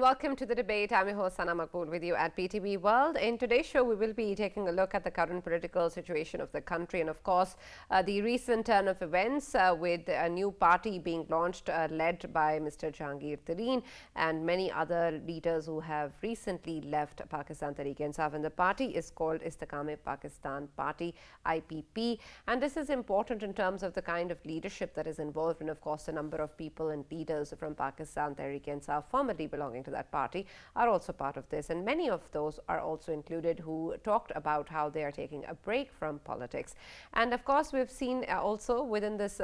welcome to the debate. I'm your host Sana Makbool with you at PTV World. In today's show, we will be taking a look at the current political situation of the country and, of course, the recent turn of events with a new party being launched led by Mr. Jahangir Tareen and many other leaders who have recently left Pakistan Tehreek-e-Insaf. And the party is called Istehkam-e-Pakistan Party, IPP. And this is important in terms of the kind of leadership that is involved, and, of course, a number of people and leaders from Pakistan Tehreek-e-Insaf formerly belonging to that party are also part of this, and many of those are also included who talked about how they are taking a break from politics. And of course, we've seen also within this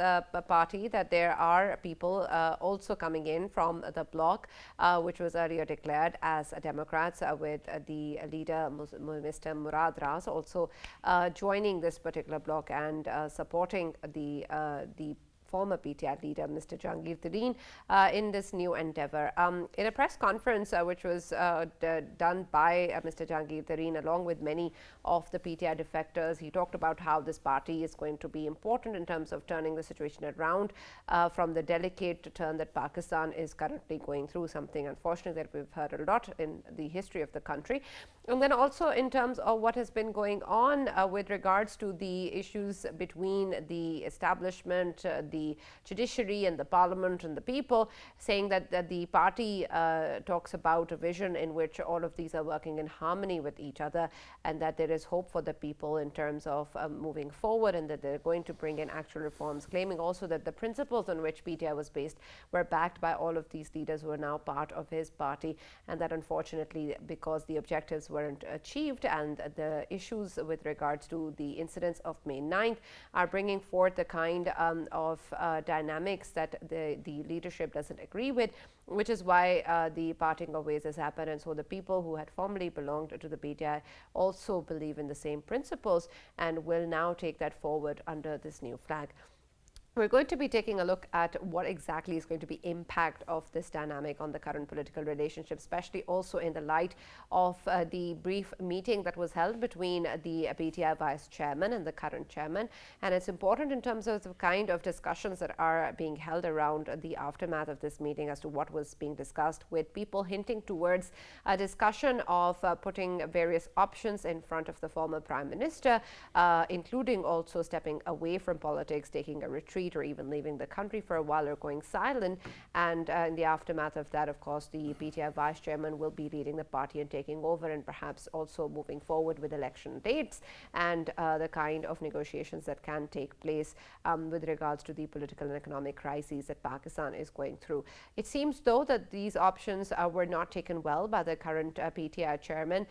party that there are people also coming in from the bloc, which was earlier declared as Democrats, with the leader Mr. Murad Ras also joining this particular bloc and supporting the former PTI leader, Mr. Jahangir Tareen, in this new endeavor. In a press conference which was done by Mr. Jahangir Tareen along with many of the PTI defectors, he talked about how this party is going to be important in terms of turning the situation around from the delicate turn that Pakistan is currently going through, something unfortunately that we've heard a lot in the history of the country. And then also in terms of what has been going on with regards to the issues between the establishment, the judiciary and the parliament and the people, saying that the party talks about a vision in which all of these are working in harmony with each other, and that there is hope for the people in terms of moving forward, and that they're going to bring in actual reforms, claiming also that the principles on which PTI was based were backed by all of these leaders who are now part of his party, and that unfortunately, because the objectives weren't achieved and the issues with regards to the incidents of May 9th are bringing forth the kind of dynamics that the leadership doesn't agree with, which is why the parting of ways has happened. And so the people who had formerly belonged to the PTI also believe in the same principles and will now take that forward under this new flag. We're going to be taking a look at what exactly is going to be impact of this dynamic on the current political relationship, especially also in the light of the brief meeting that was held between the PTI vice chairman and the current chairman. And it's important in terms of the kind of discussions that are being held around the aftermath of this meeting as to what was being discussed, with people hinting towards a discussion of putting various options in front of the former prime minister, including also stepping away from politics, taking a retreat, or even leaving the country for a while or going silent. And in the aftermath of that, of course, the PTI vice chairman will be leading the party and taking over, and perhaps also moving forward with election dates and the kind of negotiations that can take place with regards to the political and economic crises that Pakistan is going through. It seems, though, that these options were not taken well by the current PTI chairman,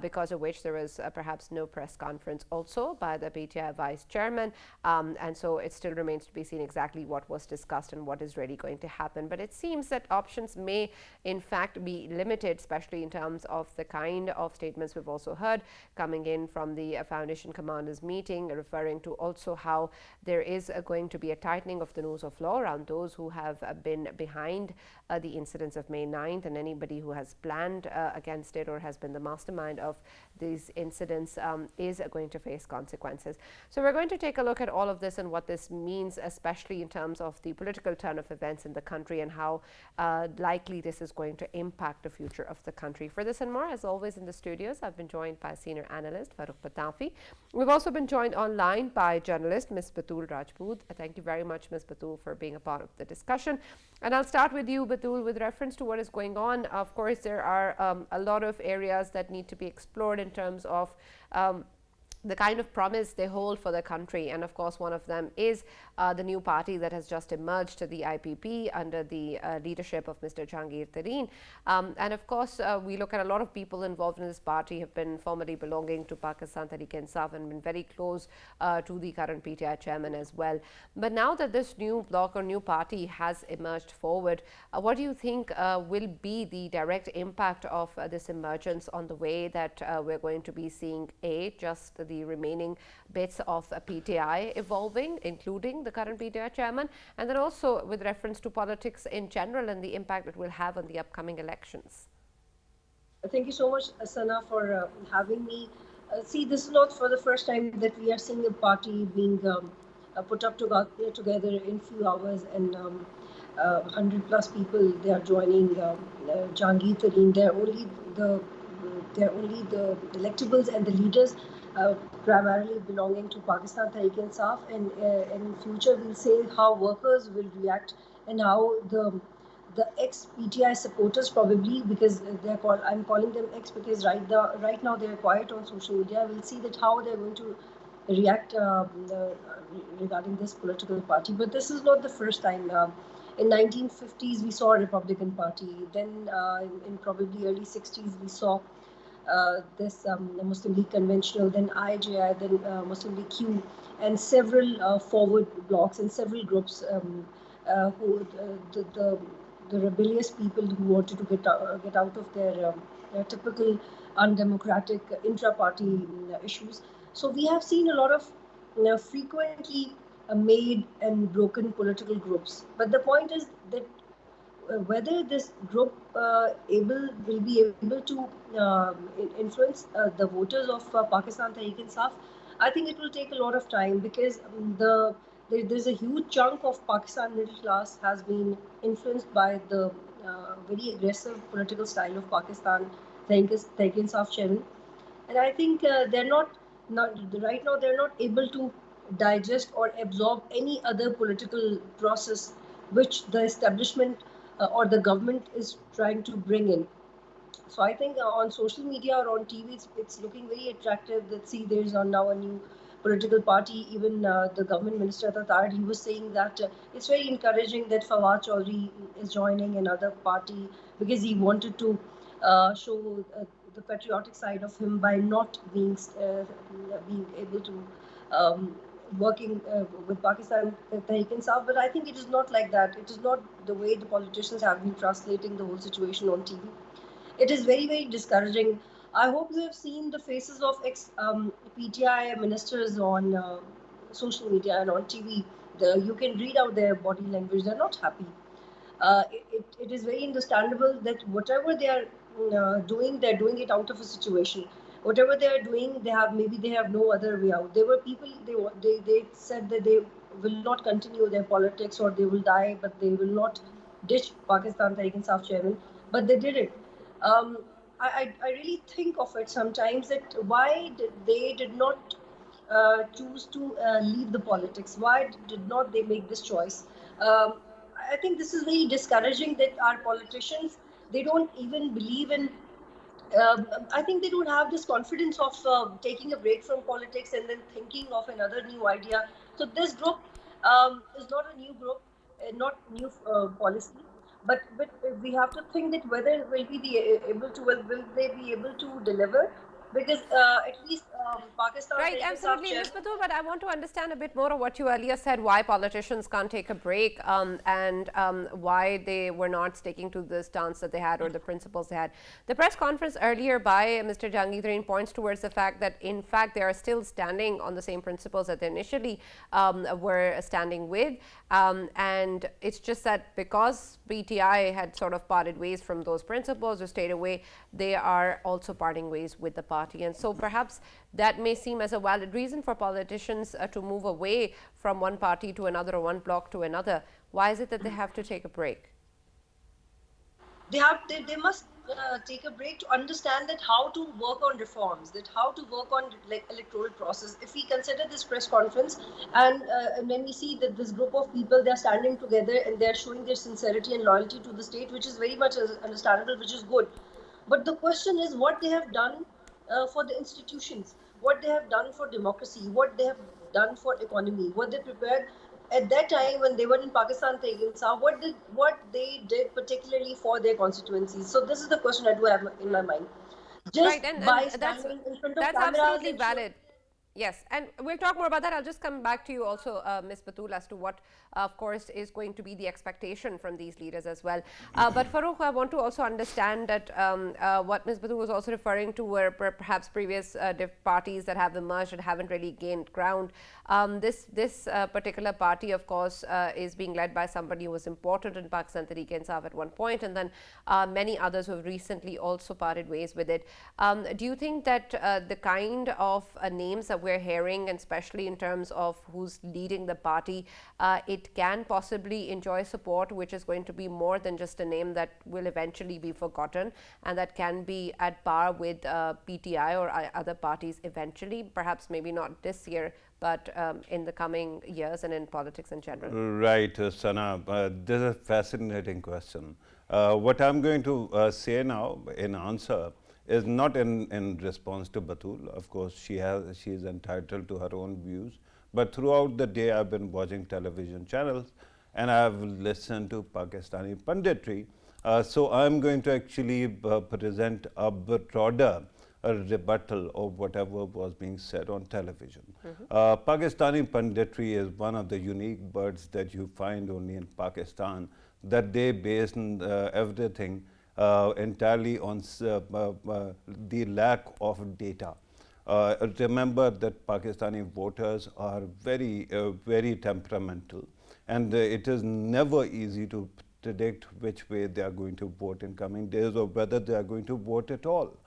because of which there was perhaps no press conference also by the PTI vice chairman, and so it still remains to be seen exactly what was discussed and what is really going to happen. But it seems that options may in fact be limited, especially in terms of the kind of statements we've also heard coming in from the foundation commanders meeting, referring to also how there is going to be a tightening of the rules of law around those who have been behind the incidents of May 9th, and anybody who has planned against it or has been the mastermind of these incidents is going to face consequences. So we're going to take a look at all of this and what this means, especially in terms of the political turn of events in the country and how likely this is going to impact the future of the country. For this and more, as always in the studios, I've been joined by senior analyst Farooq Patafi. We've also been joined online by journalist Ms. Batul Rajput. Thank you very much, Ms. Batul, for being a part of the discussion. And I'll start with you, Batul, with reference to what is going on. Of course, there are a lot of areas that need to be explored in terms of the kind of promise they hold for the country. And of course, one of them is the new party that has just emerged, the IPP, under the leadership of Mr. Jahangir Tareen. And of course, we look at a lot of people involved in this party have been formerly belonging to Pakistan Tehreek-e-Insaf and been very close to the current PTI chairman as well. But now that this new bloc or new party has emerged forward, what do you think will be the direct impact of this emergence on the way that we're going to be seeing just the remaining bits of PTI evolving, including the current PTI chairman, and then also with reference to politics in general and the impact it will have on the upcoming elections? Thank you so much, Sana, for having me. See, this is not for the first time that we are seeing a party being put up together in few hours, and 100 plus people, they are joining Jahangir Tareen. They're only the electables and the leaders, primarily belonging to Pakistan Tehreek-e-Insaf, and in future we'll say how workers will react and how the ex PTI supporters, probably because I'm calling them ex because right now they're quiet on social media. We'll see that how they're going to react regarding this political party. But this is not the first time. In 1950s, we saw a Republican Party. Then in probably early 60s, we saw this Muslim League Conventional, then IJI, then Muslim League Q, and several forward blocks and several groups who the rebellious people who wanted to get out of their typical undemocratic intra-party issues. So we have seen a lot of frequently made and broken political groups. But the point is that whether this group will be able to influence the voters of Pakistan Tehreek-e-Insaf, I think it will take a lot of time because there's a huge chunk of Pakistan middle class has been influenced by the very aggressive political style of Pakistan Tehreek-e-Insaf chairman, and I think they're not right now. They're not able to digest or absorb any other political process which the establishment or the government is trying to bring in. So I think on social media or on TV, it's looking very attractive. That see, there's now a new political party. Even the government minister Tatar, he was saying that it's very encouraging that Fawad Chaudhry is joining another party because he wanted to show the patriotic side of him by not being able to working with Pakistan Tehreek-e-Insaf. But I think it is not like that. It is not the way the politicians have been translating the whole situation on TV. It is very, very discouraging. I hope you have seen the faces of ex PTI ministers on social media and on TV. You can read out their body language. They're not happy. It is very understandable that whatever they are doing, they're doing it out of a situation. Whatever they are doing, they have no other way out. There were people they said that they will not continue their politics or they will die, but they will not ditch Pakistan Tehreek-e-Insaf chairman. But they did it. Um, I really think of it sometimes that why they did not choose to leave the politics? Why did not they make this choice? I think this is very discouraging that our politicians, they don't even believe in I think they don't have this confidence of taking a break from politics and then thinking of another new idea. So this group is not a new group, not new policy, but we have to think that whether will we be able to will they be able to deliver? Because at least Pakistan Right, Tehreek-e-Insaf absolutely, Ms. chairman. Batul, but I want to understand a bit more of what you earlier said, why politicians can't take a break and why they were not sticking to the stance that they had or the principles they had. The press conference earlier by Mr. Jahangir Tareen points towards the fact that, in fact, they are still standing on the same principles that they initially were standing with. And it's just that because PTI had sort of parted ways from those principles or stayed away, they are also parting ways with the party. And so perhaps that may seem as a valid reason for politicians to move away from one party to another or one bloc to another. Why is it that they have to take a break? They must take a break to understand that how to work on reforms, that how to work on like electoral process. If we consider this press conference and when we see that this group of people, they're standing together and they're showing their sincerity and loyalty to the state, which is very much understandable, which is good. But the question is what they have done for the institutions, what they have done for democracy, what they have done for economy, what they prepared at that time when they were in Pakistan Tehreek-e-Insaf, what they did particularly for their constituencies. So this is the question I do have in my mind. Just Right, and, by and that's standing in front of that's cameras absolutely and showing. valid. Yes, and we'll talk more about that. I'll just come back to you also, Ms. Batul, as to what, of course, is going to be the expectation from these leaders as well. But Farooq, I want to also understand that what Ms. Batul was also referring to were perhaps previous parties that have emerged and haven't really gained ground. This particular party, of course, is being led by somebody who was important in Pakistan Tehreek-e-Insaf at one point, and then many others who have recently also parted ways with it. Do you think that the kind of names that we're hearing, and especially in terms of who's leading the party, it can possibly enjoy support, which is going to be more than just a name that will eventually be forgotten, and that can be at par with PTI or other parties eventually, perhaps maybe not this year, but in the coming years and in politics in general? Right, Sana. This is a fascinating question. What I'm going to say now in answer is not in response to Batul. Of course, she is entitled to her own views. But throughout the day, I've been watching television channels and I've listened to Pakistani punditry. So I'm going to actually present a broader rebuttal of whatever was being said on television. Pakistani punditry is one of the unique birds that you find only in Pakistan, that they base everything entirely on the lack of data. Remember that Pakistani voters are very temperamental, and it is never easy to predict which way they are going to vote in coming days or whether they are going to vote at all.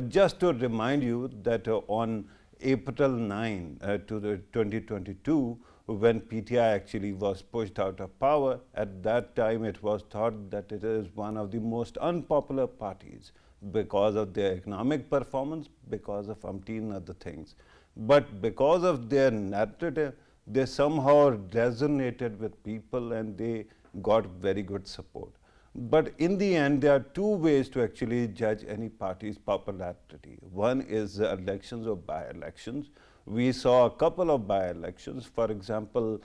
Just to remind you that on April 9 to the 2022, when PTI actually was pushed out of power, at that time it was thought that it is one of the most unpopular parties because of their economic performance, because of umpteen other things. But because of their narrative, they somehow resonated with people and they got very good support. But in the end, there are two ways to actually judge any party's popularity. One is elections or by-elections. We saw a couple of by-elections. For example,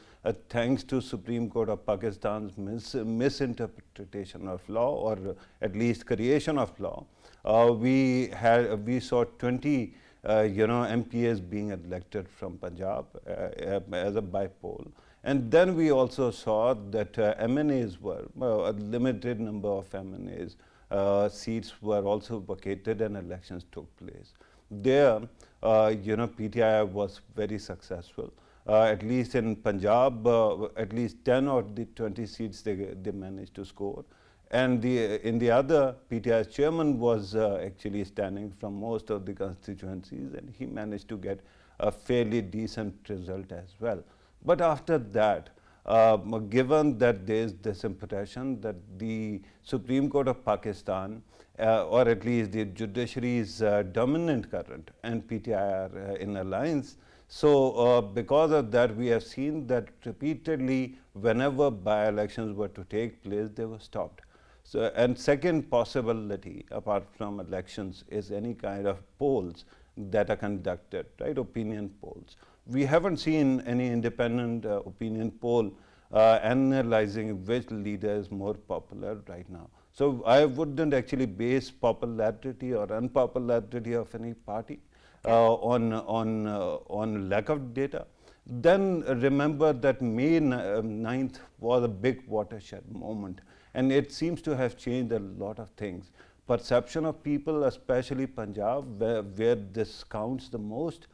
thanks to Supreme Court of Pakistan's misinterpretation of law, or at least creation of law, we saw 20 MPAs being elected from Punjab as a by-poll. And then we also saw that MNAs were, a limited number of MNAs seats were also vacated and elections took place. There, PTI was very successful. At least in Punjab, at least 10 of the 20 seats they managed to score. And in the other, PTI's chairman was actually standing from most of the constituencies, and he managed to get a fairly decent result as well. But after that, given that there is this impression that the Supreme Court of Pakistan, or at least the judiciary is dominant current and PTI are in alliance, so because of that, we have seen that repeatedly, whenever by-elections were to take place, they were stopped. So, and second possibility, apart from elections, is any kind of polls that are conducted, right, opinion polls. We haven't seen any independent opinion poll analyzing which leader is more popular right now. So I wouldn't actually base popularity or unpopularity of any party on lack of data. Then remember that May 9th was a big watershed moment, and it seems to have changed a lot of things. Perception of people, especially Punjab, where this counts the most,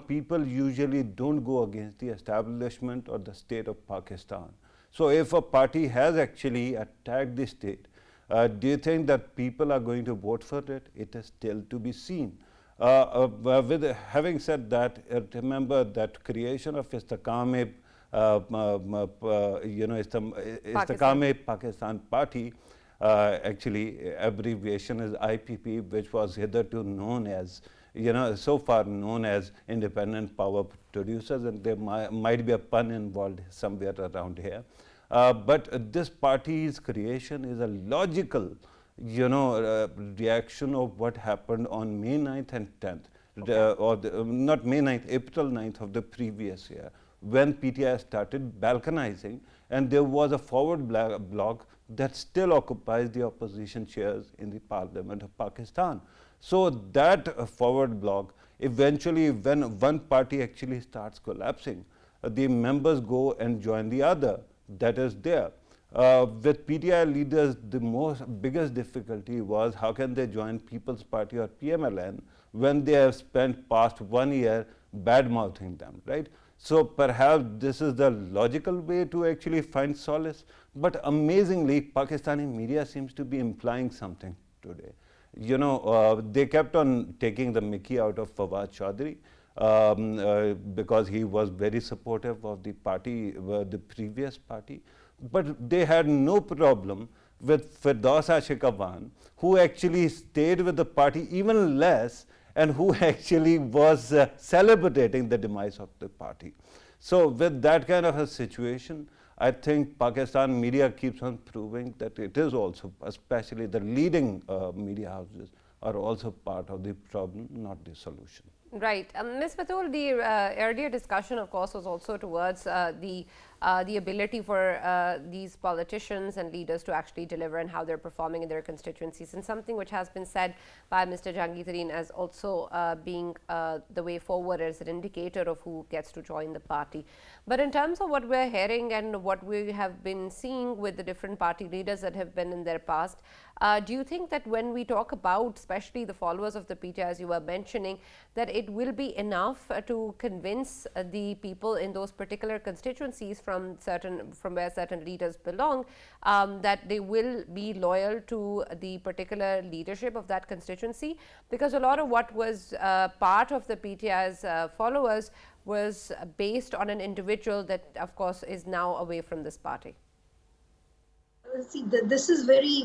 people usually don't go against the establishment or the state of Pakistan. So if a party has actually attacked the state, do you think that people are going to vote for it? It is still to be seen. With having said that, remember that creation of Istehkam-e Pakistan Party, actually abbreviation is IPP, which was hitherto known as, so far known as Independent Power Producers, and there might be a pun involved somewhere around here. But this party's creation is a logical, reaction of what happened on May 9th and 10th, not May 9th, April 9th of the previous year, when PTI started balkanizing, and there was a forward bloc that still occupies the opposition chairs in the Parliament of Pakistan. So that forward bloc, eventually when one party actually starts collapsing, the members go and join the other. That is there. With PTI leaders, the biggest difficulty was how can they join People's Party or PMLN when they have spent past 1 year bad-mouthing them, right? So perhaps this is the logical way to actually find solace. But amazingly, Pakistani media seems to be implying something today. They kept on taking the mickey out of Fawad Chaudhry. because he was very supportive of the party, the previous party. But they had no problem with Firdaus Ashikawan, who actually stayed with the party even less and who actually was celebrating the demise of the party. So with that kind of a situation, I think Pakistan media keeps on proving that it is also, especially the leading media houses, are also part of the problem, not the solution. Right. Ms. Batul, the earlier discussion, of course, was also towards the ability for these politicians and leaders to actually deliver and how they're performing in their constituencies, and something which has been said by Mr. Jahangir Tareen as also being the way forward as an indicator of who gets to join the party. But in terms of what we're hearing and what we have been seeing with the different party leaders that have been in their past, do you think that when we talk about, especially the followers of the PTI, as you were mentioning, that it will be enough to convince the people in those particular constituencies from where certain leaders belong, that they will be loyal to the particular leadership of that constituency? Because a lot of what was part of the PTI's followers was based on an individual that, of course, is now away from this party. See, this is very.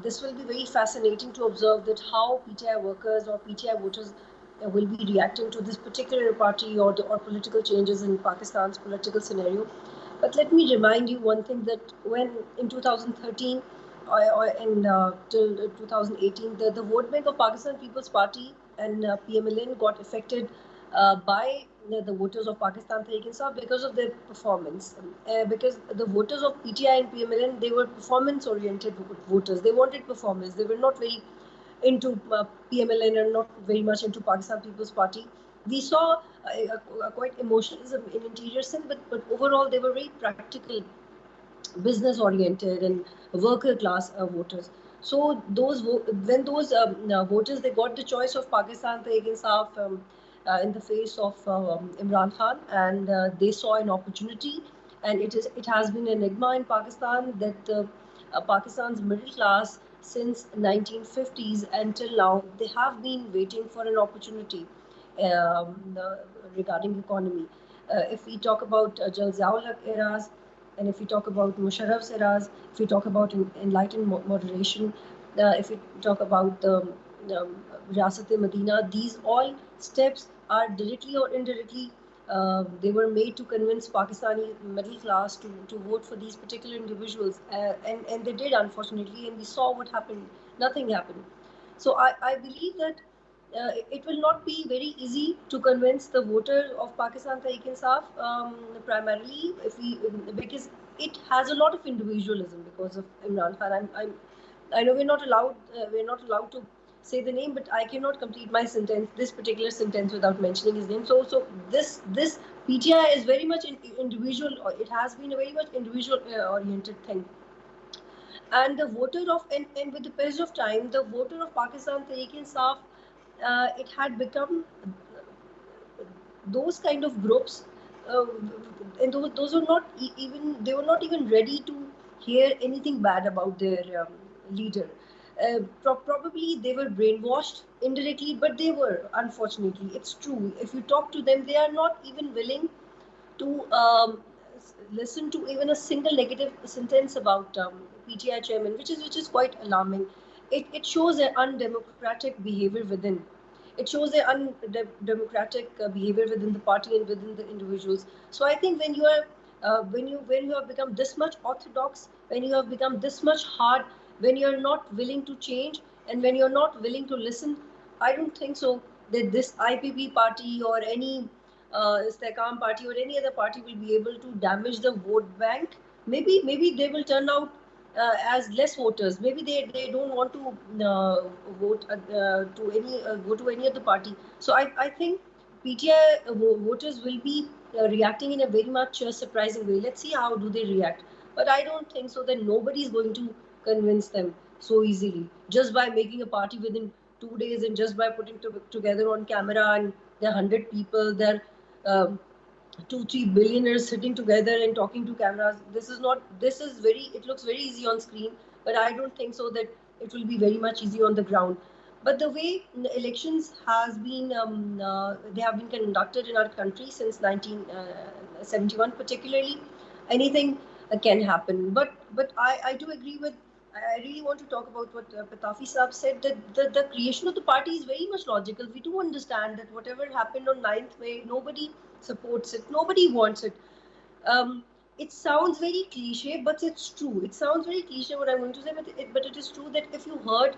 This will be very fascinating to observe that how PTI workers or PTI voters will be reacting to this particular party or political changes in Pakistan's political scenario. But let me remind you one thing, that when in 2013 or in till 2018, the vote bank of Pakistan People's Party and PMLN got affected by the voters of Pakistan Tehreek-e-Insaf because of their performance. Because the voters of PTI and PMLN, they were performance-oriented voters. They wanted performance. They were not very into PMLN and not very much into Pakistan People's Party. We saw a quite emotionalism in interior Sindh, but overall they were very practical, business-oriented and worker-class voters. So when those voters, they got the choice of Pakistan Tehreek-e-Insaf in the face of Imran Khan, and they saw an opportunity, and it has been an enigma in Pakistan that Pakistan's middle class since 1950s until now, they have been waiting for an opportunity regarding economy. If we talk about Jalziaul eras, and if we talk about Musharraf's eras, if we talk about enlightened moderation, if we talk about Riyasat-e-Madina, these all steps are directly or indirectly, they were made to convince Pakistani middle class to vote for these particular individuals. And they did, unfortunately, and we saw what happened. Nothing happened. So I believe that it will not be very easy to convince the voter of Pakistan Tehreek-e-Insaf, primarily because it has a lot of individualism because of Imran Khan. I know we're not allowed to say the name, but I cannot complete my sentence, this particular sentence, without mentioning his name. So this PTI is very much individual. It has been a very much individual oriented thing. And the voter of and with the passage of time, the voter of Pakistan Tehreek-e-Insaf, it had become those kind of groups, and those were not they were not even ready to hear anything bad about their leader. Probably they were brainwashed indirectly, but they were, unfortunately, it's true. If you talk to them, they are not even willing to listen to even a single negative sentence about PTI chairman, which is quite alarming. It shows an undemocratic behavior within. It shows an undemocratic behavior within the party and within the individuals. So I think when you have become this much orthodox, when you have become this much hard, when you are not willing to change, and when you are not willing to listen, I don't think so that this IPP party or any Istehkam party or any other party will be able to damage the vote bank. Maybe they will turn out as less voters. Maybe they don't want to vote go to any other party. So I think PTI voters will be reacting in a very much surprising way. Let's see how do they react. But I don't think so that nobody is going to convince them so easily just by making a party within 2 days and just by putting together on camera, and there are 100 people, there are 2-3 billionaires sitting together and talking to cameras. It looks very easy on screen, but I don't think so that it will be very much easy on the ground. But the way the elections has been, they have been conducted in our country since 1971, particularly, anything can happen. But I do agree with. I really want to talk about what Patafi Saab said, that the creation of the party is very much logical. We do understand that whatever happened on 9th May, nobody supports it, nobody wants it. um, it sounds very cliche, but it's true. It sounds very cliche what I'm going to say, but it is true that if you heard,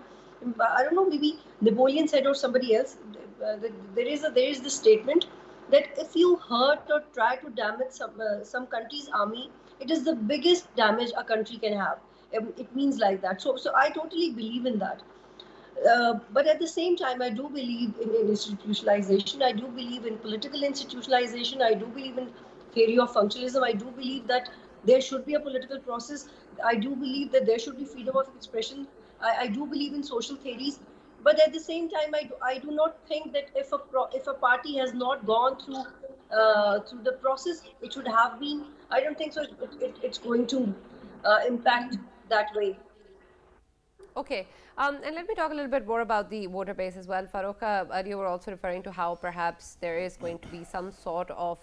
I don't know, maybe Napoleon said or somebody else, there is this statement that if you hurt or try to damage some country's army, it is the biggest damage a country can have. It means like that. So I totally believe in that. But at the same time, I do believe in institutionalization. I do believe in political institutionalization. I do believe in theory of functionalism. I do believe that there should be a political process. I do believe that there should be freedom of expression. I do believe in social theories. But at the same time, I do not think that if a party has not gone through the process, it should have been. I don't think so. It's going to impact that way. Okay, and let me talk a little bit more about the voter base as well. Farokh, you were also referring to how perhaps there is going to be some sort of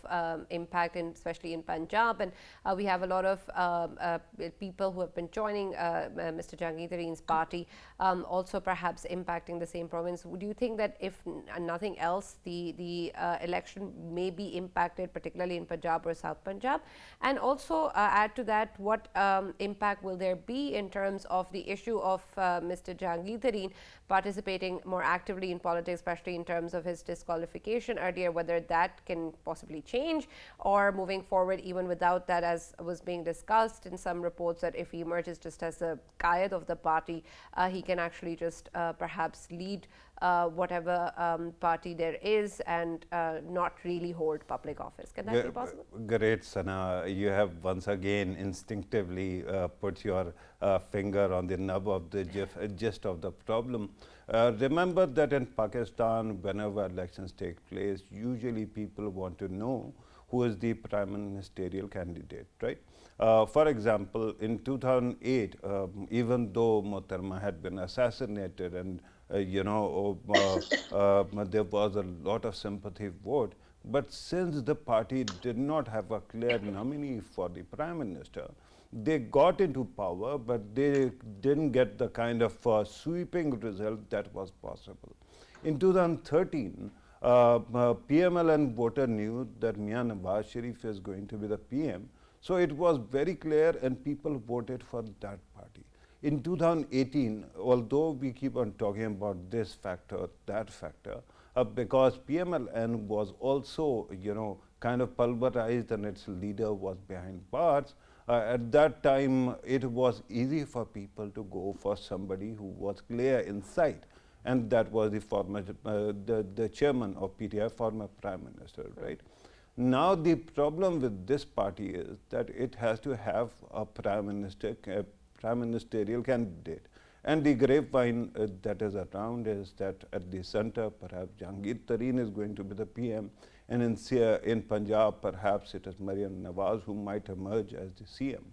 impact, especially in Punjab, and we have a lot of people who have been joining Mr. Jahangir Tareen's party, also perhaps impacting the same province. Do you think that if nothing else, the election may be impacted, particularly in Punjab or South Punjab? And also add to that, what impact will there be in terms of the issue of Mr. Jahangir Tareen participating more actively in politics, especially in terms of his disqualification earlier, whether that can possibly change, or moving forward even without that, as was being discussed in some reports, that if he emerges just as the Qaid of the party, he can actually just perhaps lead whatever party there is and not really hold public office. Can that be possible? Great, Sana. You have once again instinctively put your finger on the nub of the gist of the problem. Remember that in Pakistan, whenever elections take place, usually people want to know who is the prime ministerial candidate, right? For example, in 2008, even though Mohtarma had been assassinated and there was a lot of sympathy vote, but since the party did not have a clear nominee for the prime minister, they got into power, but they didn't get the kind of sweeping result that was possible. In 2013, PML and voter knew that Mian Nawaz Sharif is going to be the PM, so it was very clear and people voted for that party. In 2018, although we keep on talking about this factor, that factor, because PMLN was also, kind of pulverized and its leader was behind bars, at that time it was easy for people to go for somebody who was clear in sight, and that was the former, the chairman of PTI, former prime minister, right? Now the problem with this party is that it has to have a prime ministerial candidate. And the grapevine that is around is that at the center, perhaps Jahangir Tareen is going to be the PM, and in Punjab, perhaps it is Maryam Nawaz who might emerge as the CM.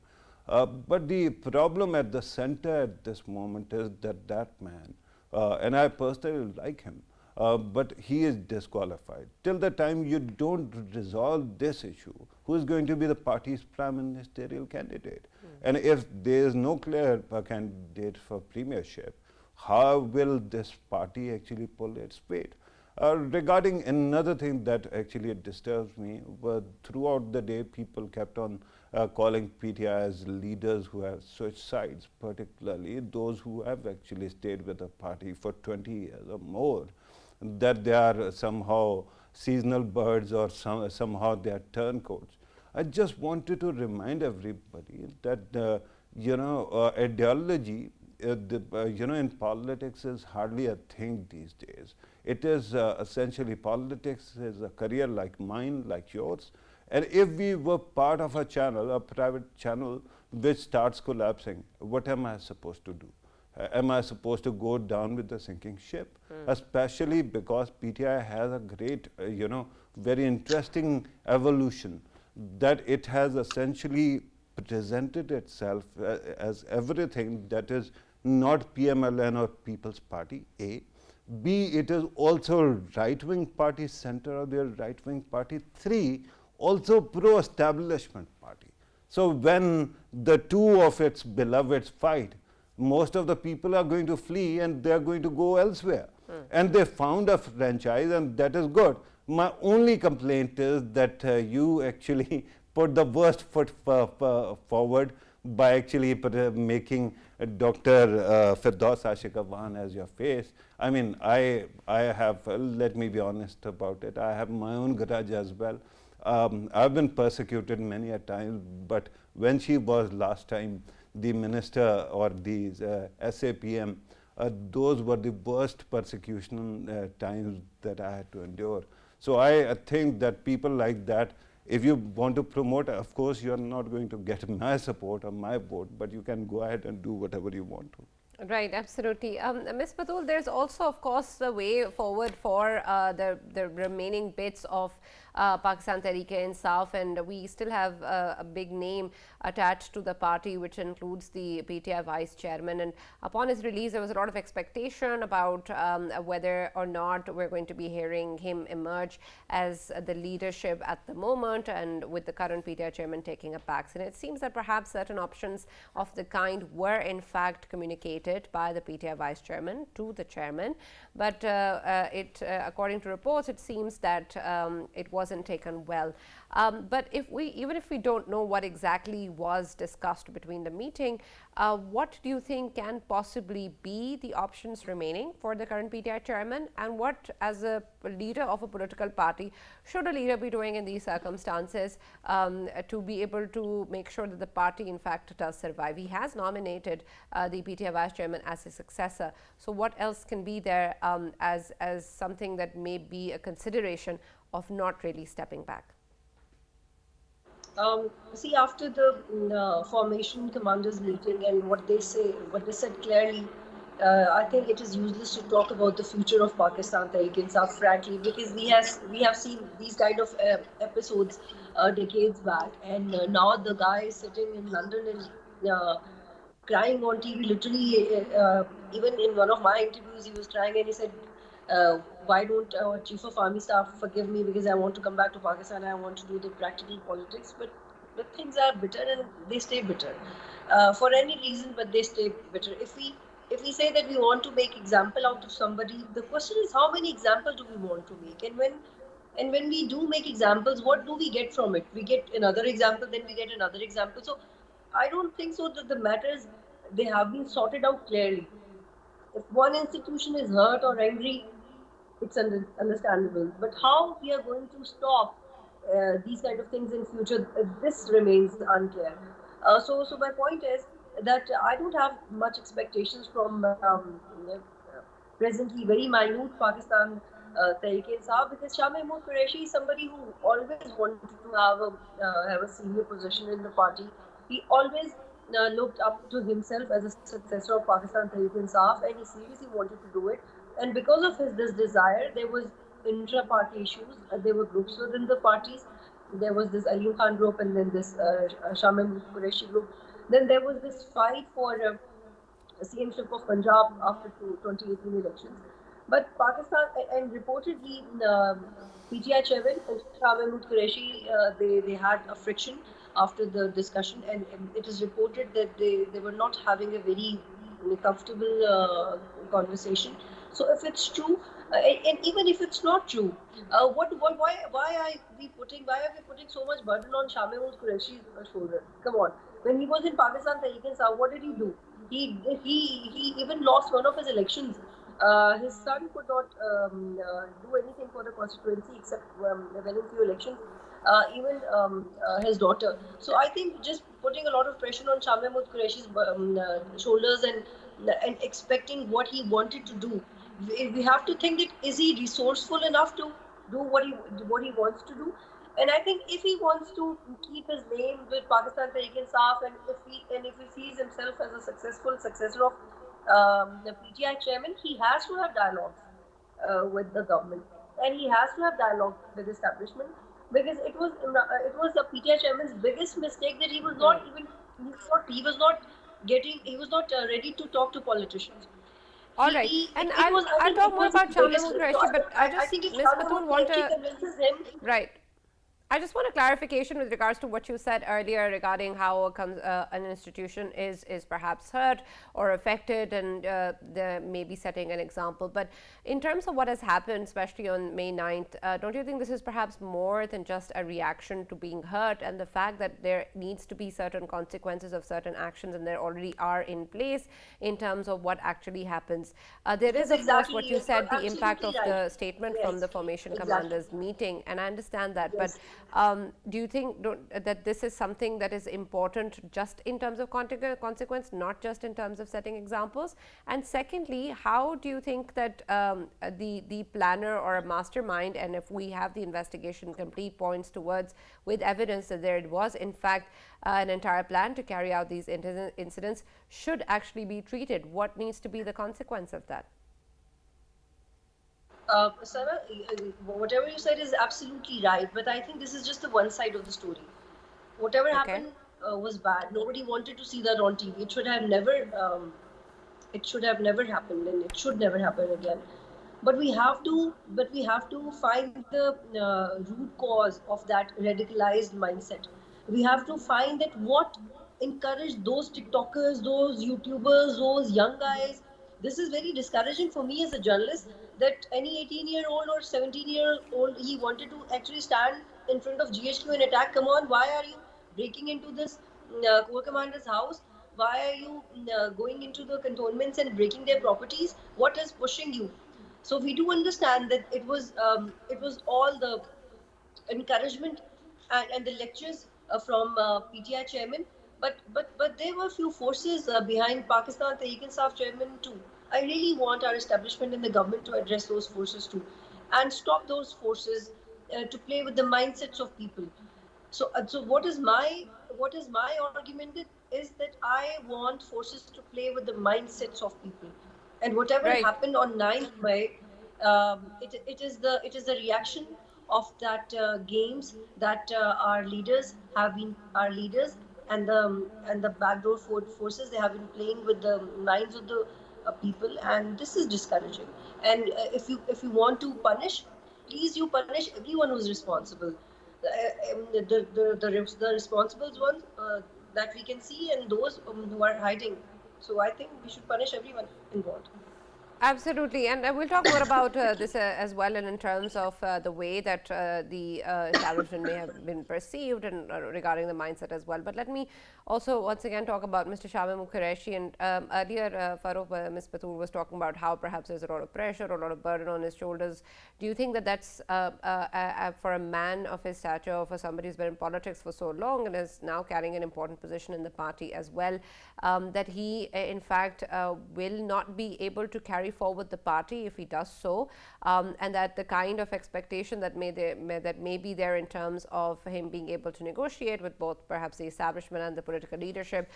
But the problem at the center at this moment is that that man, and I personally like him, but he is disqualified. Till the time you don't resolve this issue, who is going to be the party's prime ministerial candidate? And if there is no clear candidate for premiership, how will this party actually pull its weight? Regarding another thing that actually disturbs me, throughout the day people kept on calling PTI as leaders who have switched sides, particularly those who have actually stayed with the party for 20 years or more, that they are somehow seasonal birds or somehow they are turncoats. I just wanted to remind everybody that ideology, in politics is hardly a thing these days. It is essentially, politics is a career like mine, like yours. And if we were part of a channel, a private channel, which starts collapsing, what am I supposed to do? Am I supposed to go down with the sinking ship? Especially because PTI has a great, very interesting evolution, that it has essentially presented itself as everything that is not PMLN or People's Party, A. B, it is also right-wing party center or their right-wing party. 3, also pro-establishment party. So when the two of its beloveds fight, most of the people are going to flee and they are going to go elsewhere. And they found a franchise, and that is good. My only complaint is that you actually put the worst foot forward by actually making Dr. Firdaus Ashika Khan as your face. I mean, I have, let me be honest about it, I have my own grudge as well. I've been persecuted many a times, but when she was last time the minister or the SAPM, those were the worst persecution times that I had to endure. So I think that people like that, if you want to promote, of course, you are not going to get my support or my vote, but you can go ahead and do whatever you want to. Right, absolutely. Ms. Batul, there's also, of course, the way forward for the remaining bits of Pakistan Tehreek-e-Insaf, and we still have a big name attached to the party, which includes the PTI vice chairman. And upon his release, there was a lot of expectation about whether or not we're going to be hearing him emerge as the leadership at the moment, and with the current PTI chairman taking a backseat. It seems that perhaps certain options of the kind were in fact communicated by the PTI vice chairman to the chairman, but according to reports, it seems that it wasn't taken well. But even if we don't know what exactly was discussed between the meeting, what do you think can possibly be the options remaining for the current PTI chairman, and what, as a leader of a political party, should a leader be doing in these circumstances to be able to make sure that the party in fact does survive? He has nominated the PTI vice chairman as his successor. So what else can be there as something that may be a consideration of not really stepping back? See, after the formation commanders meeting and what they said clearly, I think it is useless to talk about the future of Pakistan Tehreek-e-Insaf, frankly, because we have seen these kind of episodes decades back, and now the guy is sitting in London and crying on TV. Literally, even in one of my interviews, he was crying and he said, why don't Chief of Army Staff forgive me, because I want to come back to Pakistan, I want to do the practical politics. But things are bitter and they stay bitter for any reason, but they stay bitter. If we say that we want to make example out of somebody, the question is how many examples do we want to make? And when we do make examples, what do we get from it? We get another example, then we get another example. So I don't think so that the matters, they have been sorted out clearly. If one institution is hurt or angry, it's understandable. But how we are going to stop these kind of things in future, this remains unclear. So my point is that I don't have much expectations from presently very minute Pakistan Tehreek-e-Insaf, because Shah Mahmood Qureshi is somebody who always wanted to have a senior position in the party. He always looked up to himself as a successor of Pakistan Tehreek-e-Insaf, and he seriously wanted to do it. And because of this desire, there was intra-party issues. There were groups within the parties. There was this Alim Khan group, and then this Shah Mahmood Qureshi group. Then there was this fight for CMship of Punjab after 2018 elections. But Pakistan, and reportedly, PTI chairman Shah Mahmood Qureshi, they had a friction after the discussion, and it is reported that they were not having a very comfortable conversation. So if it's true, and even if it's not true, why are we putting so much burden on Shah Mahmood Qureshi's shoulder? Come on, when he was in Pakistan Tehreek-e-Insaf, what did he do? He even lost one of his elections. His son could not do anything for the constituency except winning few elections. Even his daughter. So I think just putting a lot of pressure on Shah Mahmood Qureshi's shoulders and expecting what he wanted to do. We have to think that is he resourceful enough to do what he wants to do. And I think if he wants to keep his name with Pakistan Tehreek-e-Insaf, and if he sees himself as a successful successor of the PTI chairman, he has to have dialogues with the government, and he has to have dialogue with the establishment, because it was the PTI chairman's biggest mistake that he was not ready to talk to politicians. All right, and it was, I I'll think talk it more was his about Shamim biggest Qureshi, flaw. but I think if Ms. Shamim Batul want Qureshi to, convinces him, right. I just want a clarification with regards to what you said earlier regarding how an institution is perhaps hurt or affected, and maybe setting an example. But in terms of what has happened, especially on May 9th, don't you think this is perhaps more than just a reaction to being hurt, and the fact that there needs to be certain consequences of certain actions, and there already are in place in terms of what actually happens? There is, yes, of course, what exactly. you You're said, the impact absolutely of right. the statement from Yes, the formation exactly. commanders meeting, and I understand that. But Yes. do you think that this is something that is important just in terms of consequence, not just in terms of setting examples? And secondly, how do you think that the planner or a mastermind, and if we have the investigation complete, points towards with evidence that there was in fact an entire plan to carry out these incidents, should actually be treated? What needs to be the consequence of that? Sana, whatever you said is absolutely right, but I think this is just the one side of the story. Whatever Okay. happened was bad. Nobody wanted to see that on TV. It should have never happened, and it should never happen again. But we have to find the root cause of that radicalized mindset. We have to find that what encouraged those TikTokers, those YouTubers, those young guys. This is very discouraging for me as a journalist, that any 18-year-old or 17-year-old, he wanted to actually stand in front of GHQ and attack. Come on, why are you breaking into this Corps commander's house? Why are you going into the cantonments and breaking their properties? What is pushing you? So we do understand that it was all the encouragement and the lectures from PTI chairman, but there were few forces behind Pakistan Tehreek-e-Insaf chairman too. I really want our establishment and the government to address those forces too, and stop those forces to play with the mindsets of people. So what is my argument is that I want forces to play with the mindsets of people, and whatever Right. happened on 9th May, it is the reaction of that games that our leaders and the backdoor forces, they have been playing with the minds of the people, and this is discouraging. And if you want to punish, please you punish everyone who's responsible. The responsible ones that we can see, and those who are hiding. So I think we should punish everyone involved. Absolutely, and we'll talk more about this as well, and in terms of the way that the establishment may have been perceived, and regarding the mindset as well. But let me also once again talk about Mr. Shamim Qureshi. And earlier, Farooq, Ms. Batul was talking about how perhaps there's a lot of pressure, a lot of burden on his shoulders. Do you think that that's for a man of his stature, for somebody who's been in politics for so long and is now carrying an important position in the party as well, that he in fact will not be able to carry forward the party if he does so, and that the kind of expectation that may be there in terms of him being able to negotiate with both perhaps the establishment and the political leadership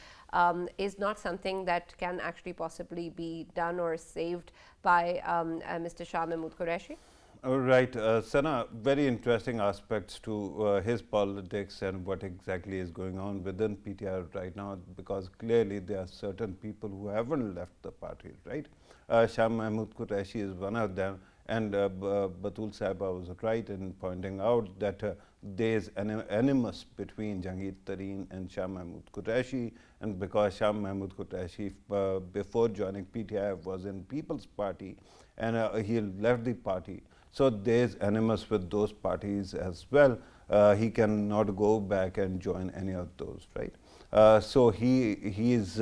is not something that can actually possibly be done or saved by Mr. Shah Mahmood Qureshi? Right, Sana, very interesting aspects to his politics and what exactly is going on within PTR right now, because clearly there are certain people who haven't left the party, right? Shah Mahmood Qureshi is one of them, and Batul Sahiba was right in pointing out that there is an animus between Jahangir Tareen and Shah Mahmood Qureshi, and because Shah Mahmood Qureshi before joining PTI was in People's Party, and he left the party. So there is animus with those parties as well. He cannot go back and join any of those, right? So he is,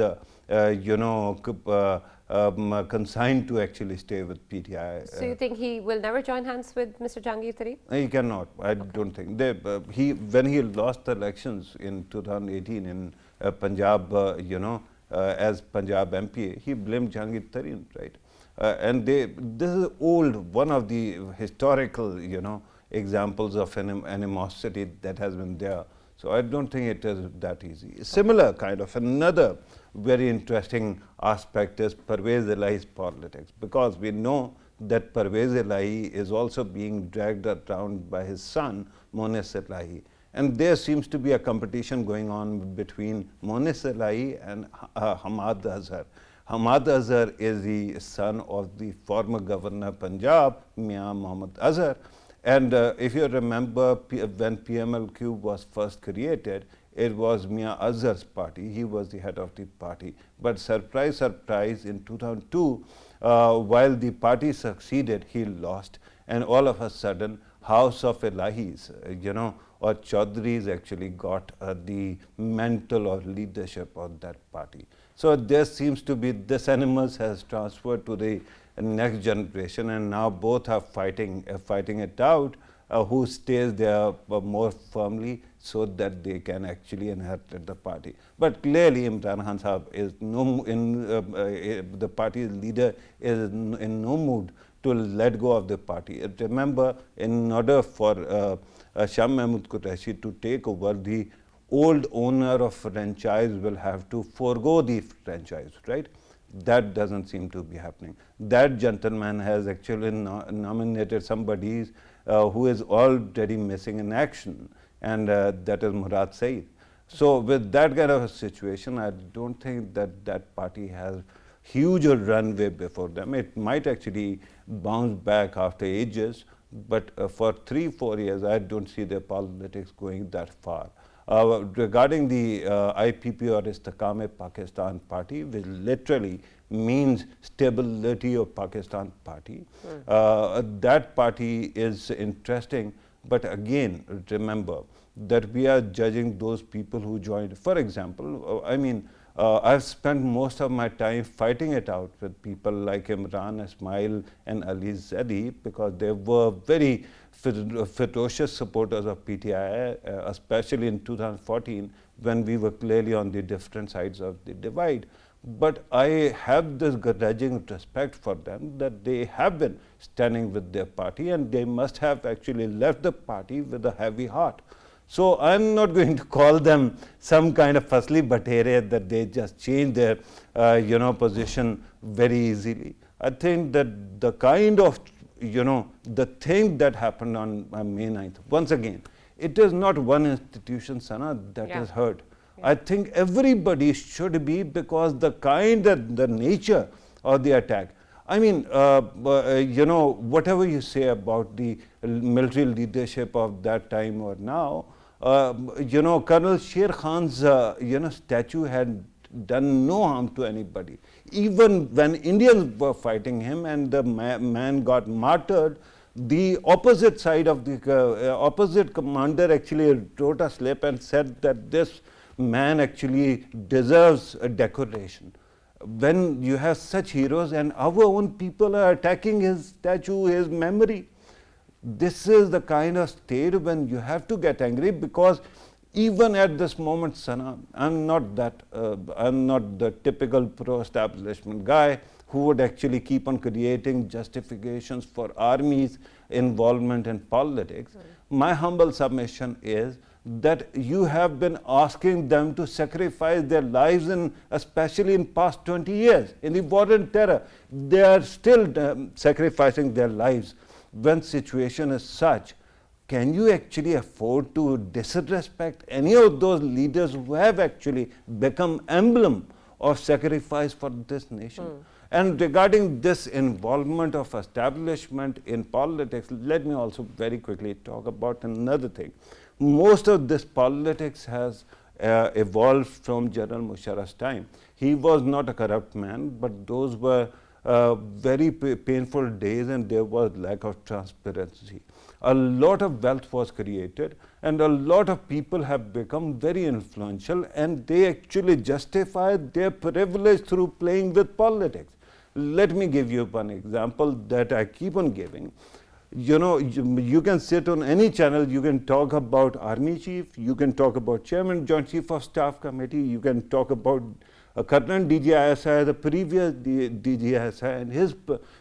consigned to actually stay with PTI. So you think he will never join hands with Mr. Jahangir Tareen? He cannot. I don't think. When he lost the elections in 2018 in Punjab, as Punjab MP, he blamed Jahangir Tareen, right? And this is one of the historical, examples of animosity that has been there. So I don't think it is that easy. Similar kind of another very interesting aspect is Parvez Elahi's politics, because we know that Parvez Elahi is also being dragged around by his son, Monis Elahi. And there seems to be a competition going on between Monis Elahi and Hamad Azhar. Hamad Azhar is the son of the former governor Punjab, Mia Mohammad Azhar. And if you remember, when PMLQ was first created, it was Mia Azhar's party. He was the head of the party. But surprise, surprise, in 2002, while the party succeeded, he lost. And all of a sudden, House of Elahis, or Chaudhry's actually got the mantle or leadership of that party. So there seems to be this animals has transferred to the next generation, and now both are fighting it out. Who stays there more firmly so that they can actually inherit the party. But clearly Imran Khan Sahab is the party's leader is in no mood to let go of the party. Remember, in order for Shah Mahmood Qureshi to take over, the old owner of franchise will have to forego the franchise, right? That doesn't seem to be happening. That gentleman has actually nominated somebody who is already missing in action, and that is Murad Saeed. So with that kind of a situation, I don't think that that party has huge runway before them. It might actually bounce back after ages, but for 3-4 years, I don't see their politics going that far. Regarding the IPP or Istehkam-e-Pakistan party, which literally means stability of Pakistan party, that party is interesting. But again, remember that we are judging those people who joined. For example, I've spent most of my time fighting it out with people like Imran Ismail and Ali Zaidi, because they were very ferocious supporters of PTI, especially in 2014 when we were clearly on the different sides of the divide. But I have this grudging respect for them, that they have been standing with their party, and they must have actually left the party with a heavy heart. So I'm not going to call them some kind of fasli batere that they just change their position very easily. I think that the kind of the thing that happened on May 9th, once again, it is not one institution, Sana, that is hurt. I think everybody should be, because the the nature of the attack. I mean, whatever you say about the military leadership of that time or now, Colonel Sher Khan's statue had done no harm to anybody. Even when Indians were fighting him and the man got martyred, the opposite side of the opposite commander actually wrote a slip and said that this man actually deserves a decoration. When you have such heroes and our own people are attacking his statue, his memory, this is the kind of state when you have to get angry, because even at this moment, Sana, I'm not the typical pro-establishment guy who would actually keep on creating justifications for army's involvement in politics. My humble submission is that you have been asking them to sacrifice their lives, especially in past 20 years, in the war and terror. They are still sacrificing their lives. When situation is such, can you actually afford to disrespect any of those leaders who have actually become emblem of sacrifice for this nation? And regarding this involvement of establishment in politics, let me also very quickly talk about another thing. Most of this politics has evolved from General Musharraf's time. He was not a corrupt man, but those were very painful days, and there was lack of transparency. A lot of wealth was created, and a lot of people have become very influential, and they actually justify their privilege through playing with politics. Let me give you one example that I keep on giving. You can sit on any channel, you can talk about Army Chief, you can talk about Chairman, Joint Chief of Staff Committee, you can talk about current DGISI, the previous DGISI and his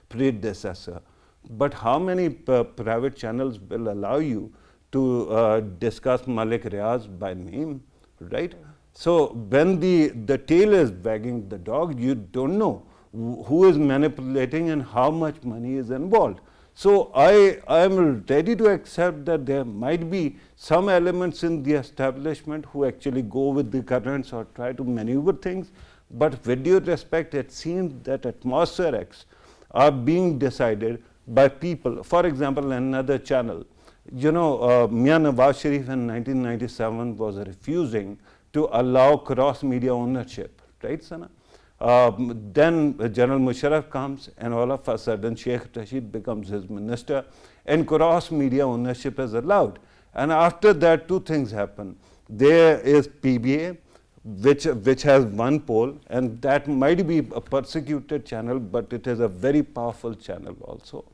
predecessor. But how many private channels will allow you to discuss Malik Riaz by name, right? So when the tail is wagging the dog, you don't know who is manipulating and how much money is involved. So I am ready to accept that there might be some elements in the establishment who actually go with the currents or try to maneuver things. But with due respect, it seems that atmospherics are being decided by people. For example, another channel, Mian Nawaz Sharif in 1997 was refusing to allow cross-media ownership, right, Sana? Then General Musharraf comes, and all of a sudden Sheikh Rashid becomes his minister, and cross-media ownership is allowed. And after that, two things happen. There is PBA, which has one pole, and that might be a persecuted channel, but it is a very powerful channel also.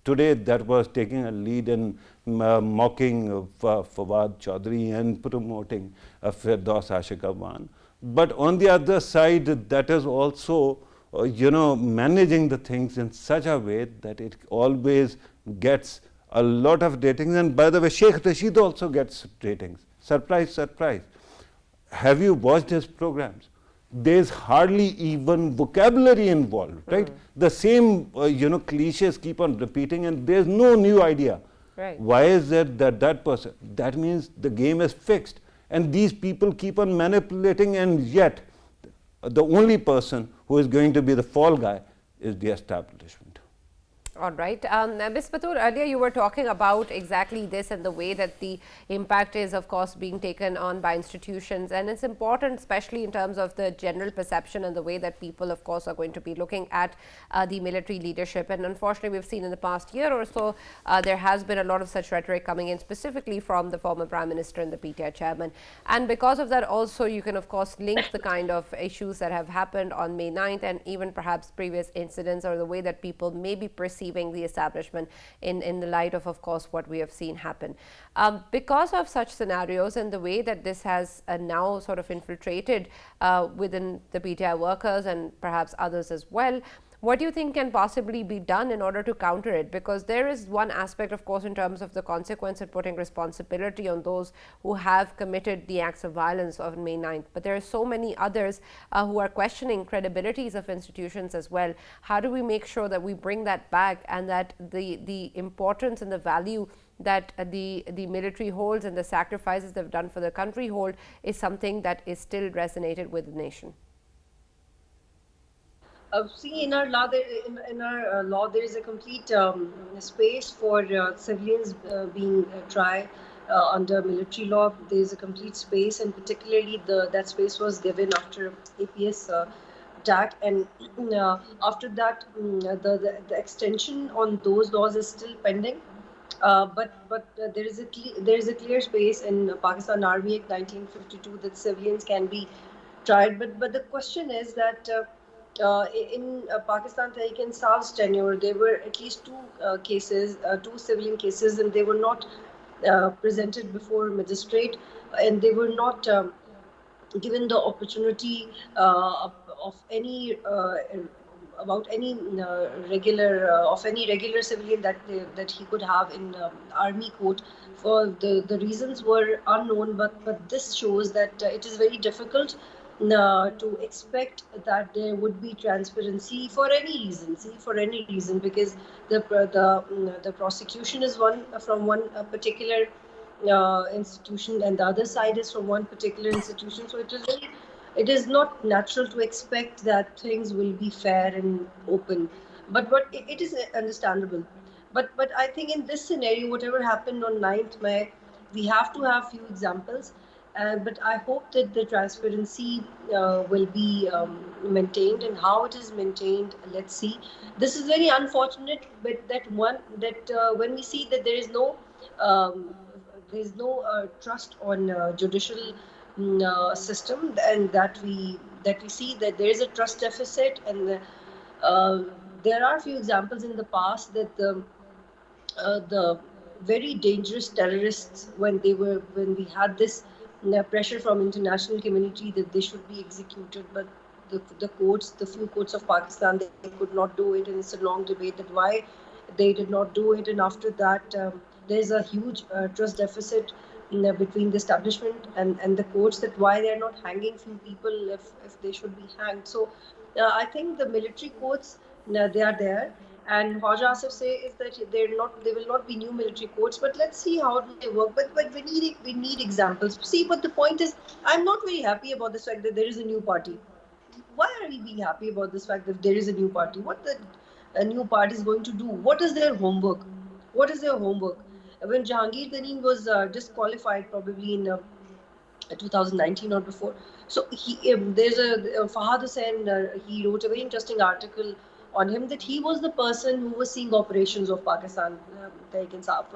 Today, that was taking a lead in mocking Fawad Chaudhry and promoting Firdaus Ashiq Afghan. But on the other side, that is also, managing the things in such a way that it always gets a lot of ratings. And by the way, Sheikh Rashid also gets ratings. Surprise, surprise. Have you watched his programs? There's hardly even vocabulary involved, right? The same, cliches keep on repeating, and there's no new idea. Right. Why is it that person? That means the game is fixed. And these people keep on manipulating, and yet the only person who is going to be the fall guy is the establishment. All right. Ms. Batul, earlier you were talking about exactly this and the way that the impact is, of course, being taken on by institutions. And it's important, especially in terms of the general perception and the way that people, of course, are going to be looking at the military leadership. And unfortunately, we've seen in the past year or so, there has been a lot of such rhetoric coming in, specifically from the former Prime Minister and the PTI chairman. And because of that, also, you can, of course, link the kind of issues that have happened on May 9th and even perhaps previous incidents, or the way that people may be perceiving the establishment in the light of course, what we have seen happen. Because of such scenarios and the way that this has now sort of infiltrated within the PTI workers and perhaps others as well, what do you think can possibly be done in order to counter it? Because there is one aspect, of course, in terms of the consequence of putting responsibility on those who have committed the acts of violence of May 9th. But there are so many others who are questioning credibilities of institutions as well. How do we make sure that we bring that back, and that the importance and the value that the military holds and the sacrifices they've done for the country hold is something that is still resonated with the nation? See, in our law, there is a complete space for civilians being tried under military law. There is a complete space, and particularly that space was given after APS attack, and after that, the extension on those laws is still pending. But there is a clear space in Pakistan Army Act 1952 that civilians can be tried. But the question is that. In Pakistan Tehreek-e-Insaf's tenure, there were at least two civilian cases, and they were not presented before magistrate, and they were not given the opportunity of any regular civilian that he could have in army court. For the reasons were unknown, but this shows that it is very difficult to expect that there would be transparency for any reason, because the prosecution is from one particular institution, and the other side is from one particular institution. So it is not natural to expect that things will be fair and open. But it is understandable. But I think in this scenario, whatever happened on 9th May, we have to have few examples. But I hope that the transparency will be maintained, and how it is maintained, let's see. This is very unfortunate, but when we see that there is no trust on judicial system, and that we see that there is a trust deficit, and there are few examples in the past that the very dangerous terrorists, when we had this pressure from international community that they should be executed, but the few courts of Pakistan, they could not do it, and it's a long debate that why they did not do it. And after that, there's a huge trust deficit between the establishment and the courts, that why they're not hanging few people if they should be hanged. So I think the military courts, they are there. And Khwaja Asif say is that there will not be new military courts, but let's see how they work. But we need examples. See, but the point is, I'm not very happy about the fact that there is a new party. why are we being happy about this fact that there is a new party? What the a new party is going to do? What is their homework? What is their homework? When Jahangir Tareen was disqualified, probably in 2019 or before. So there's a Fahad Hussain. He wrote a very interesting article on him that he was the person who was seeing operations of Pakistan Tehreek-e-Insaf.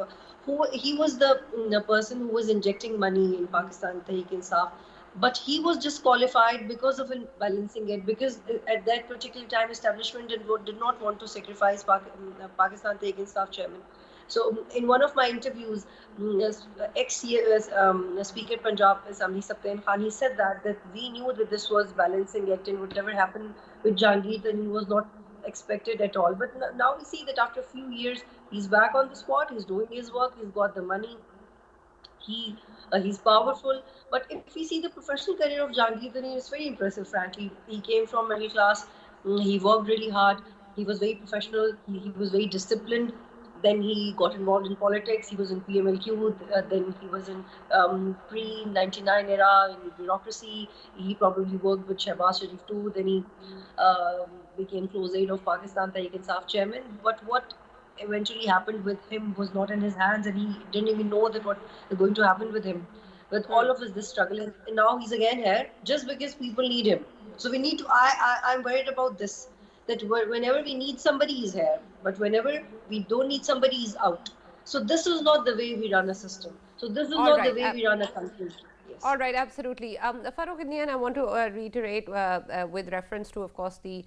He was the person who was injecting money in Pakistan Tehreek-e-Insaf. But he was disqualified because of balancing it. Because at that particular time, establishment did not want to sacrifice Pakistan Tehreek-e-Insaf chairman. So in one of my interviews, ex-Speaker Punjab Assembly Saptain Khan, he said that we knew that this was balancing act and whatever happened with Jahangir, then he was not expected at all. But now we see that after a few years, he's back on the spot, he's doing his work, he's got the money, he's powerful. But if we see the professional career of Jahangir, then it's very impressive, frankly. He came from middle class, he worked really hard, he was very professional, he was very disciplined. Then he got involved in politics. He was in PMLQ. Then he was in pre-99 era in bureaucracy. He probably worked with Shehbaz Sharif too. Then he became close aide of Pakistan Tehreek-e-Insaf chairman. But what eventually happened with him was not in his hands, and he didn't even know that what is going to happen with him. With all of this struggle, and now he's again here just because people need him. So we need to. I'm worried about this. That whenever we need somebody, he's here. But whenever we don't need somebody, he's out. So this is not the way we run a system. So this is All not the right. way we run a country. Yes. All right, absolutely. Farooq Indian, I want to reiterate with reference to, of course, the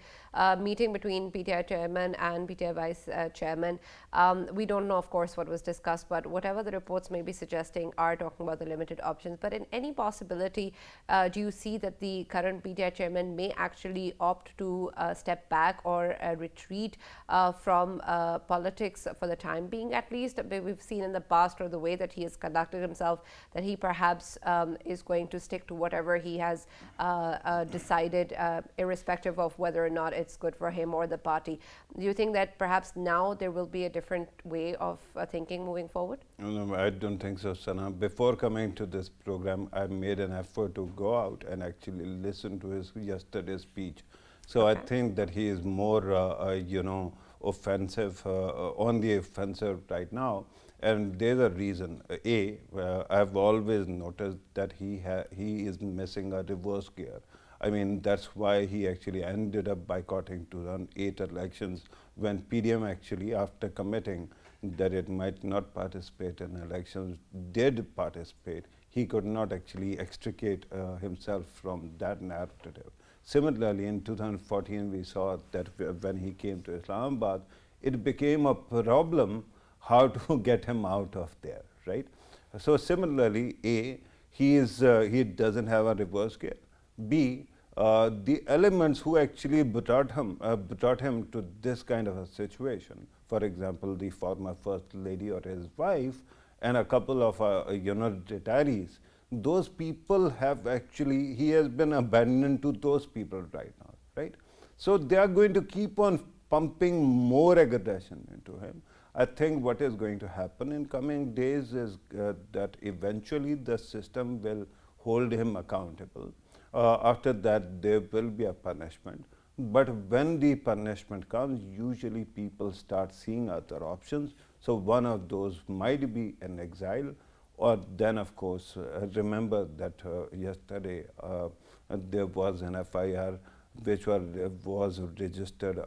meeting between PTI chairman and PTI vice chairman. We don't know, of course, what was discussed, but whatever the reports may be suggesting are talking about the limited options. But in any possibility, do you see that the current PTI chairman may actually opt to step back or retreat from politics for the time being, at least? We've seen in the past, or the way that he has conducted himself, that he perhaps is going to stick to whatever he has decided, irrespective of whether or not it's good for him or the party. Do you think that perhaps now there will be a different way of thinking moving forward? No, I don't think so, Sana. Before coming to this program, I made an effort to go out and actually listen to his yesterday's speech. So Okay. I think that he is more, offensive, on the offensive right now. And there's a reason. I've always noticed that he is missing a reverse gear. I mean, that's why he actually ended up boycotting 2008 elections, when PDM actually, after committing that it might not participate in elections, did participate. He could not actually extricate himself from that narrative. Similarly, in 2014, we saw that when he came to Islamabad, it became a problem how to get him out of there, right? So similarly, he doesn't have a reverse gear. B, the elements who actually brought him to this kind of a situation, for example, the former First Lady or his wife, and a couple of retirees, those people have actually, he has been abandoned to those people right now, right? So they are going to keep on pumping more aggression into him. I think what is going to happen in coming days is that eventually the system will hold him accountable. After that, there will be a punishment. But when the punishment comes, usually people start seeing other options. So one of those might be an exile, or then, of course, remember that yesterday there was an FIR which was registered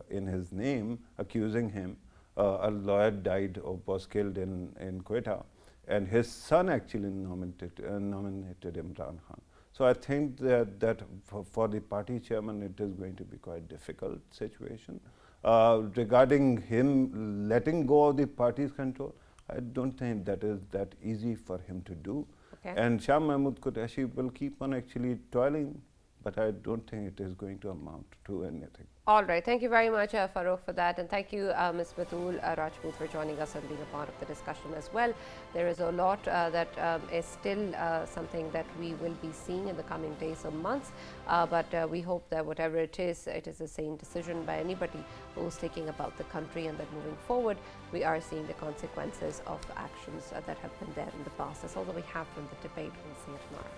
in his name, accusing him. A lawyer died or was killed in Quetta, and his son actually nominated Imran Khan. So I think that for the party chairman, it is going to be quite difficult situation. Regarding him letting go of the party's control, I don't think that is that easy for him to do. Okay. And Shah Mahmood Qureshi will keep on actually toiling, but I don't think it is going to amount to anything. All right. Thank you very much, Farooq, for that. And thank you, Ms. Batul Rajput, for joining us and being a part of the discussion as well. There is a lot that is still something that we will be seeing in the coming days or months. But we hope that whatever it is a sane decision by anybody who's thinking about the country, and that moving forward, we are seeing the consequences of actions that have been there in the past. That's all that we have from the debate. We'll see you tomorrow.